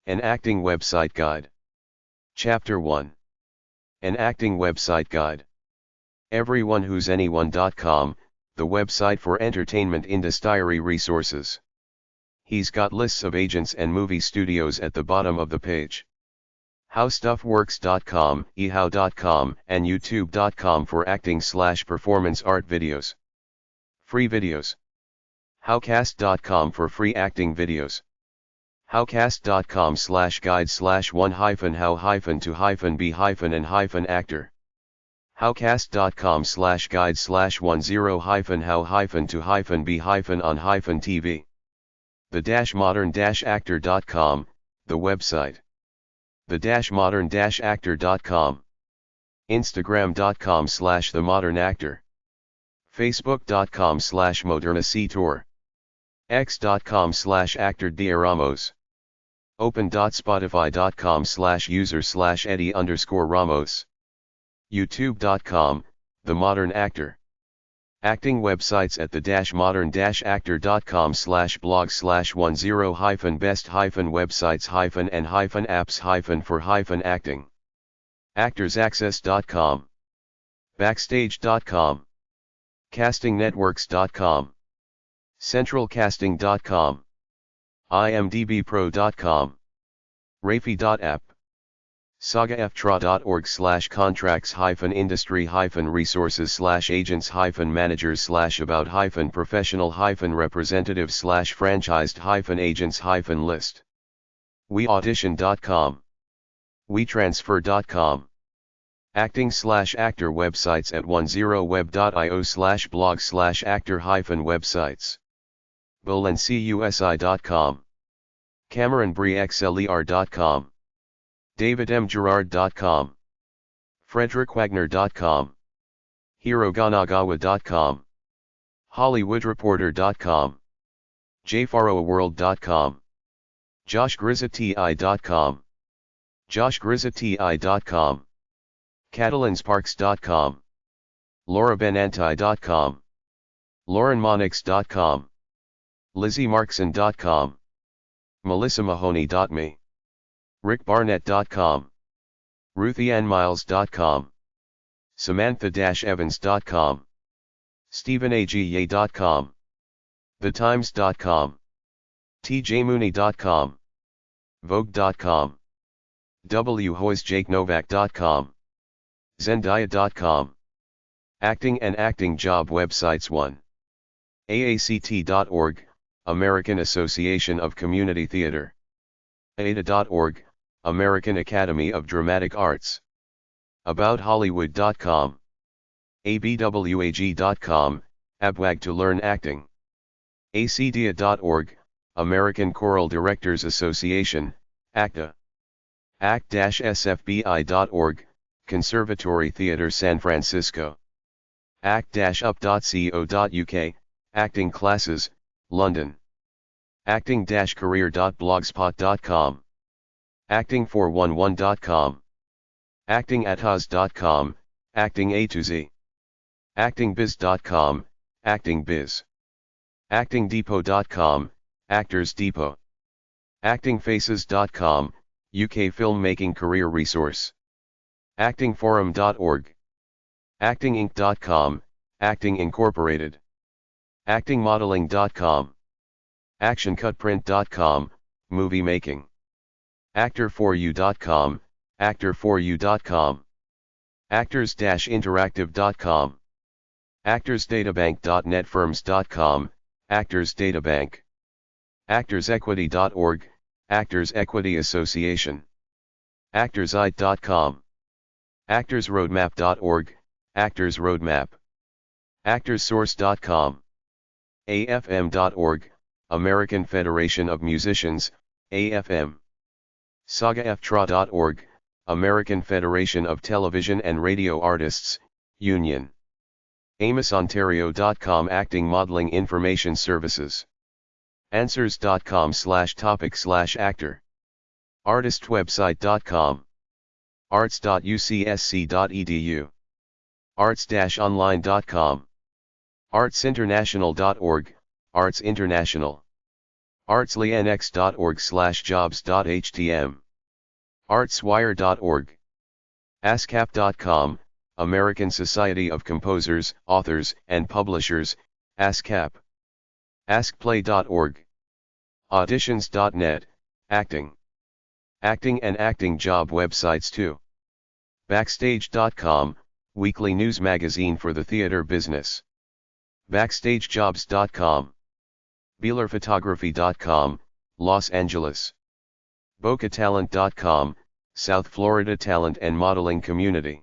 An Acting Website Guide. Chapter 1. An Acting Website Guide. Everyonewho'sanyone.com, the website for entertainment industry resources. He's got lists of agents and movie studios at the bottom of the page. HowStuffWorks.com, ehow.com, and YouTube.com for acting/performance art videos. Free videos. Howcast.com for free acting videos. Howcast.com/guide/1-how-to-be-and-actor. Howcast.com/guide/10-how-to-be-on-TV. The-modern-actor.com, the website. The-modern-actor.com. Instagram.com/themodernactor. Facebook.com/modernacitor. X.com/actor_Ramos. Open.spotify.com/user/Eddie_Ramos. YouTube.com, The Modern Actor. Acting websites at the-modern-actor.com/blog/10-hyphen-best-websites-and-apps-for-acting. ActorsAccess.com. Backstage.com. CastingNetworks.com. CentralCasting.com. IMDbPro.com. Rafi.app. SagaF-industry-resources/agents-managers/about-professional-representatives/franchised-agents-list. WeAudition.com. WeTransfer.com. Acting/actor websites at 10web.io/blog/actor-websites. BullandCusi.com. CameronBrexler.com. DavidMGerard.com. FrederickWagner.com. Hiroganagawa.com. HollywoodReporter.com. JFaroaWorld.com. JoshGrizzati.com. JoshGrizzati.com. CatalinsParks.com. LauraBenanti.com. LaurenMonix.com. LizzieMarkson.com. MelissaMahoney.me. RickBarnett.com. RuthieAnnMiles.com. Samantha-Evans.com. StephenAGye.com. TheTimes.com. TJMooney.com. Vogue.com. WHoisJakeNovak.com. Zendaya.com. Acting and Acting Job Websites 1. AACT.org, American Association of Community Theater. ADA.org, American Academy of Dramatic Arts. AboutHollywood.com. ABWAG.com, ABWAG to learn acting. ACDA.org, American Choral Directors Association, ACTA. ACT-SFBI.org, Conservatory Theatre San Francisco. act-up.co.uk, Acting Classes, London. Acting-career.blogspot.com. Acting411.com. Actingathos.com, Acting A to Z. Actingbiz.com, ActingBiz. Actingdepot.com, Actors Depot. Actingfaces.com, UK filmmaking career resource. Actingforum.org. Actinginc.com, Acting Incorporated. Actingmodeling.com. ActionCutPrint.com, movie making. Actor4u.com, Actor4u.com. Actors-interactive.com. ActorsDatabank.netfirms.com, Actors Databank. ActorsEquity.org, Actors Equity Association. ActorsEye.com. ActorsRoadmap.org, Actors Roadmap. ActorsSource.com. AFM.org, American Federation of Musicians, AFM. SagaFTRA.org, American Federation of Television and Radio Artists, Union. AmosOntario.com, Acting Modeling Information Services. Answers.com/topic/actor. Artistwebsite.com. arts.ucsc.edu. arts-online.com. artsinternational.org, Arts International. artslynx.org/jobs.htm, artswire.org, ascap.com, American Society of Composers, Authors, and Publishers, ASCAP, askplay.org, auditions.net, acting and acting job websites too, backstage.com, weekly news magazine for the theater business, backstagejobs.com, beelerphotography.com, Los Angeles, bocatalent.com, South Florida talent and modeling community,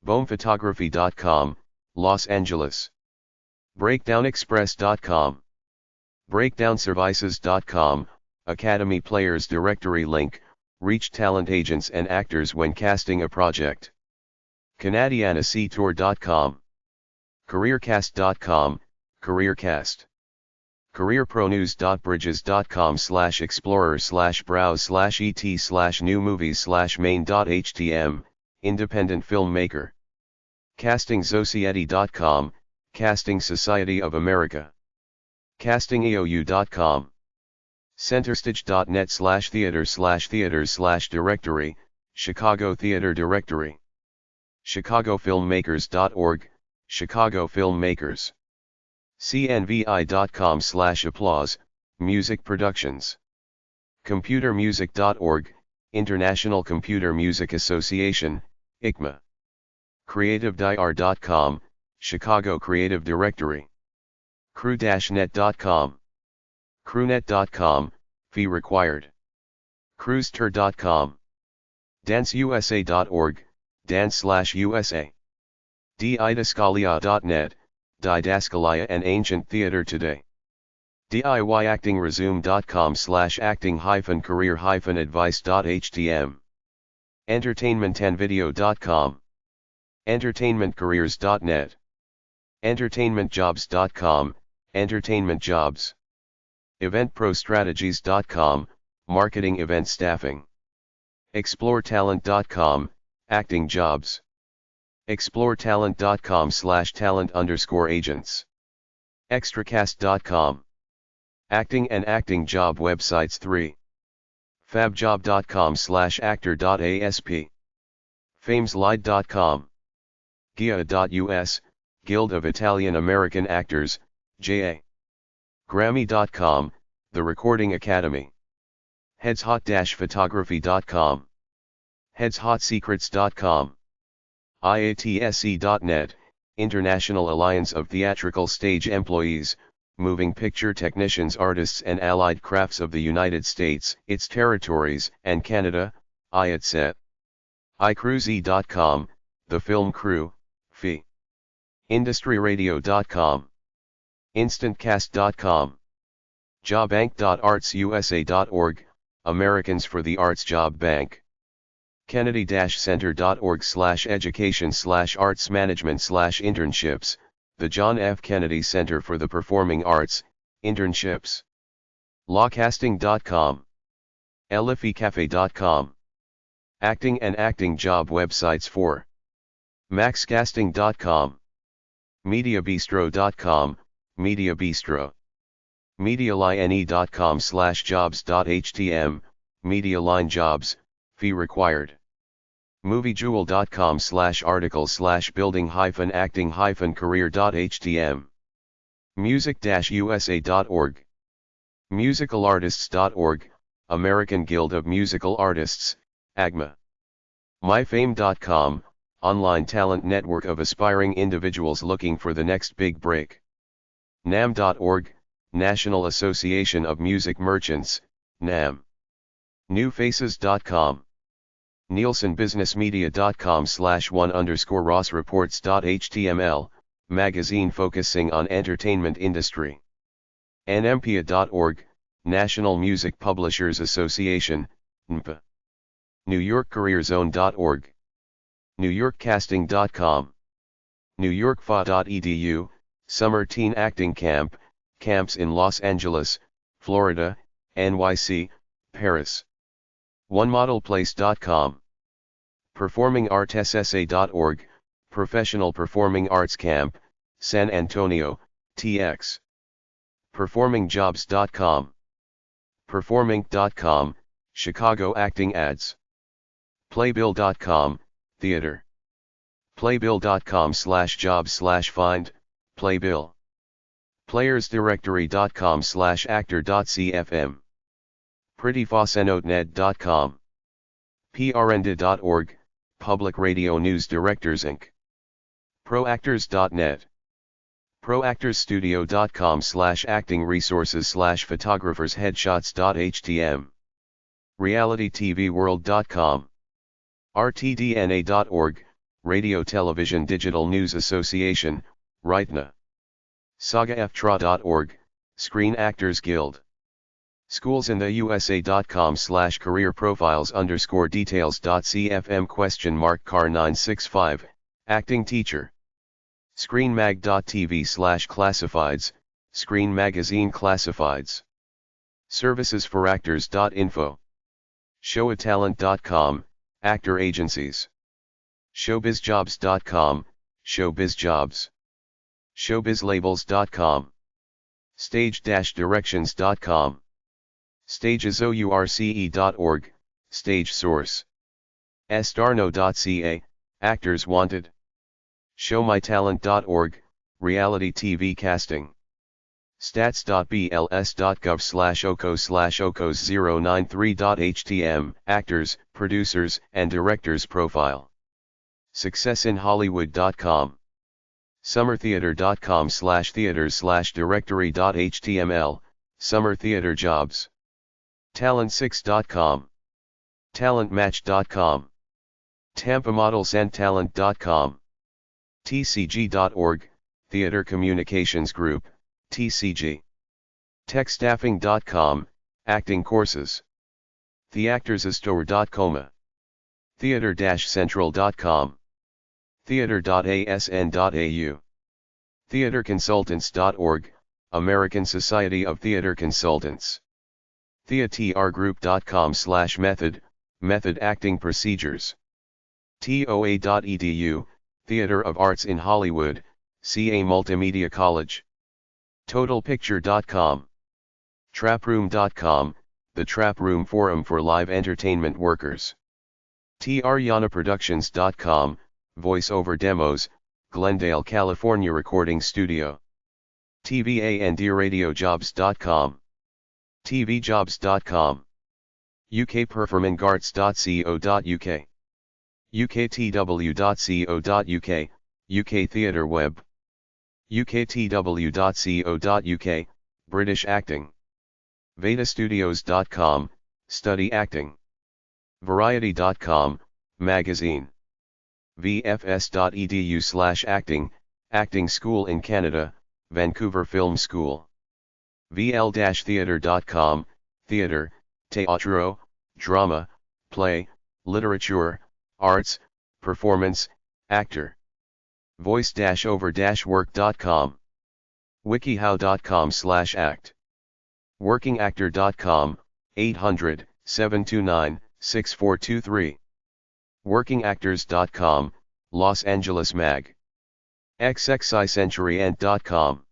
boomphotography.com, Los Angeles, breakdownexpress.com, breakdownservices.com, Academy Players Directory link, reach talent agents and actors when casting a project, canadianactour.com, careercast.com, careercast, careerpronews.bridges.com/explorers/browse/et/new movies/main.htm, independent filmmaker, castingsociety.com, Casting Society of America, castingeou.com, centerstage.net/theater/theaters/directory, Chicago Theater Directory, chicagofilmmakers.org, Chicago Filmmakers, cnvi.com/applause, music productions, computermusic.org, International Computer Music Association, ICMA, creativedir.com, Chicago Creative Directory, crew-net.com, crewnet.com, fee required, cruisetur.com, danceusa.org, dance/USA, didascalia.net, Didascalia and Ancient Theater Today, DIYacting-resume.com/acting-career-advice.htm, entertainmentandvideo.com, entertainmentcareers.net, entertainmentjobs.com, Entertainment Jobs, eventprostrategies.com, marketing event staffing, exploretalent.com, acting jobs, exploretalent.com/talent_agents, extracast.com, acting and acting job websites 3, fabjob.com/actor.asp, fameslide.com, gia.us, Guild of Italian American Actors, JA, Grammy.com, The Recording Academy, headshot-photography.com, headshotsecrets.com, IATSE.net, International Alliance of Theatrical Stage Employees, Moving Picture Technicians, Artists and Allied Crafts of the United States, its territories, and Canada, IATSE, iCruise.com, The Film Crew, FI, IndustryRadio.com, InstantCast.com, jobbank.artsusa.org, Americans for the Arts Job Bank, Kennedy-Center.org/education/arts-management/internships, the John F. Kennedy Center for the Performing Arts, internships, lawcasting.com, elifecafe.com, acting and acting job websites 4, maxcasting.com, mediabistro.com, Media Bistro, medialine.com/jobs.htm, Medialine Jobs, fee required, moviejewel.com/article/building-acting-career.htm, music-usa.org, musicalartists.org, American Guild of Musical Artists, AGMA, myfame.com, online talent network of aspiring individuals looking for the next big break, NAM.org, National Association of Music Merchants, NAM, newfaces.com, nielsenbusinessmedia.com/1_rossreports.html, magazine focusing on entertainment industry, nmpia.org, National Music Publishers Association, NPA, newyorkcareerzone.org, newyorkcasting.com, newyorkfa.edu, Summer Teen Acting Camp, camps in Los Angeles, Florida, NYC, Paris, onemodelplace.com, performingartssa.org, Professional Performing Arts Camp, San Antonio, TX, performingjobs.com, Performing.com, Chicago acting ads. Playbill.com, theater. Playbill.com/jobs/find, Playbill. Playersdirectory.com/actor.cfm. prettyfossenotnet.com. prnda.org, Public Radio News Directors Inc. proactors.net. proactors.studio.com/acting-resources/photographers-headshots.htm. realitytvworld.com. rtdna.org, Radio Television Digital News Association, RITNA. sagaftra.org, Screen Actors Guild. schoolsintheusa.com/career-profiles_details.cfm car965, acting teacher. screenmag.tv/classifieds, Screen Magazine Classifieds. servicesforactors.info. showatalent.com, actor agencies. showbizjobs.com, showbizjobs. showbizlabels.com. stage-directions.com. stagesource.org, Stage Source. starno.ca, Actors Wanted. showmytalent.org, Reality TV Casting. stats.bls.gov/ocos/ocos093.htm, Actors, Producers, and Directors Profile. successinhollywood.com. summertheater.com/theaters/directory.html, Summer Theater Jobs. talent6.com. talentmatch.com. tampamodelsandtalent.com. tcg.org, Theater Communications Group, TCG. techstaffing.com, Acting Courses. theactorsastore.com. theater-central.com. theater.asn.au. theaterconsultants.org, American Society of Theater Consultants. theatrgroup.com/method, Method Acting Procedures. toa.edu, Theater of Arts in Hollywood, CA Multimedia College. totalpicture.com. traproom.com, the Trap Room Forum for Live Entertainment Workers. tryanaproductions.com, voice-over demos, Glendale, California Recording Studio. tvandradiojobs.com. tvjobs.com. ukperformingarts.co.uk. uktw.co.uk, UK Theatre Web. uktw.co.uk, British Acting. vedastudios.com, Study Acting. variety.com, Magazine. vfs.edu/acting, Acting School in Canada, Vancouver Film School. vl-theatre.com, Theatre, Teatro, Drama, Play, Literature, Arts, Performance, Actor. voice-over-work.com. wikihow.com/act. workingactor.com, 800-729-6423. workingactors.com, Los Angeles Mag. xxicenturyant.com.